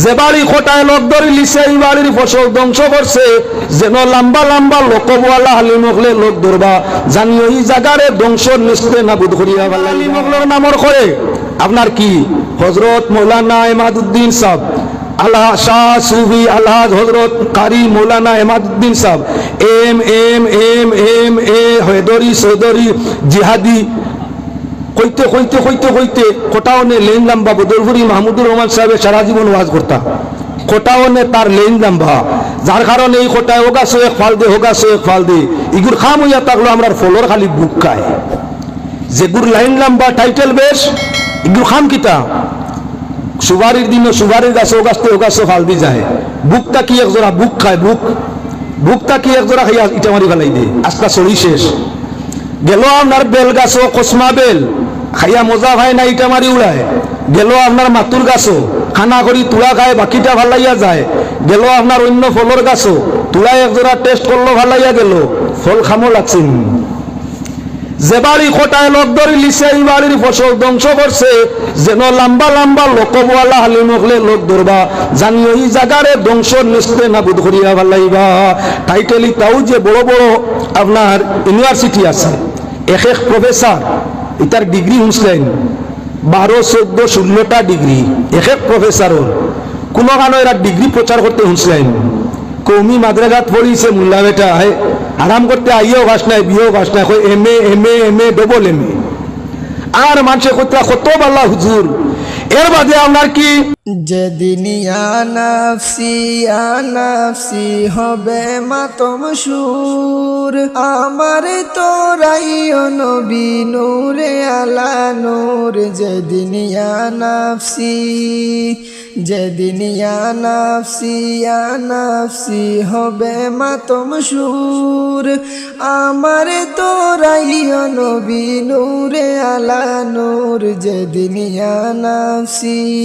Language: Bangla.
যে বাড়ি খোটায় লোক ধরে লিছে এই বাড়ির ফসল ধ্বংস করছে, যেন লম্বা লম্বা লোকবওয়ালা হালি মগলে লোক ধরবা জানি ওই জায়গারে ধ্বংস নিশ্চয় নাবুদ করিয়া হালি মগলের নামর করে আপনার কি হজরত মৌলানা এমাদুদ্দিন সাহেব, আল্লাহ শাহ সুফি আল্লাহ হজরত কারি মৌলানা এমাদুদ্দিন সাহেব, M M M M A হেদরি সৈদরি জিহাদি কইতে কইতে কইতে কইতে কোটাওনে লেন লাম্বা বদরপুরি মাহমুদুর রহমান সাহেবের সারা জীবন ওয়াজ করতা, কোটাওনে তার লেন লাম্বা, যার কারণে এই কোটায় হোগাছো এক ফাল দে হোগাছো এক ফাল দে ইগুর খাম হইয়া থাকলো আমরা ফলর খালি বুক খায়, যেগুর লাইন লাম্বা টাইটেল বেশ ইগুর খাম কিতা সুবারির দিন সুবারির গাছ ওগাছতে ওগাছো ফাল দি যায়, বুকটা কি একজোড়া বুক খায়, বুকটা কি একজোড়া খাইয়া ইটা মারি ফেলাই দে আস্তা চড়ি শেষ গেল আপনার বেল গাছও কসমা বেল খাইয়া মজা ভাই না ইটা মারি উড়ায়, গেল আপনার মাতুর গাছও খানা করি তুলা খায় বাকিটা ভাল লাইয়া যায়, গেল আপনার অন্য ফলর গাছও তুলাই একজোড়া টেস্ট করলো ভাল লাইয়া গেল ফল খামো লাগছে। যে বাড়ি খোটায় লোক ধরে লিছে এই বাড়ির ফসল ধ্বংস করছে, যেন লম্বা লম্বা লোকবওয়ালা হালি মগলে লোক ধরবা জানি ওই জায়গারে ধ্বংস নিশ্চয় নাবুদ করিয়া ভাল লাইবা। টাইটেল তাও যে বড় বড় আপনার ইউনিভার্সিটি আছে, এক এক প্রফেসর এটার ডিগ্রি শুনছিলেন 12, 14, 16টা ডিগ্রি এক এক প্রফেসরের, কোনো কারণে এরা ডিগ্রি প্রচার করতে শুনছিলেন, কৌমি মাদ্রাসাত পড়িছে মোল্লা বেটা আরাম করতে আইও ভাস নাই বিয়েও ভাস নাই M A M A M A double M A আর মানুষের কর্তা কত বাল্লা হুজুর। এর বাদে আপনার কি যেদিন আনাফসি হবে মাতম সুর, আমার তোরাইও নবী নূরে আলা নূর। যেদিন আনাফসি হবে মাতম সুর, আমার তোরাইও নবী নূরে আলা নূর। যেদিন আনাফসি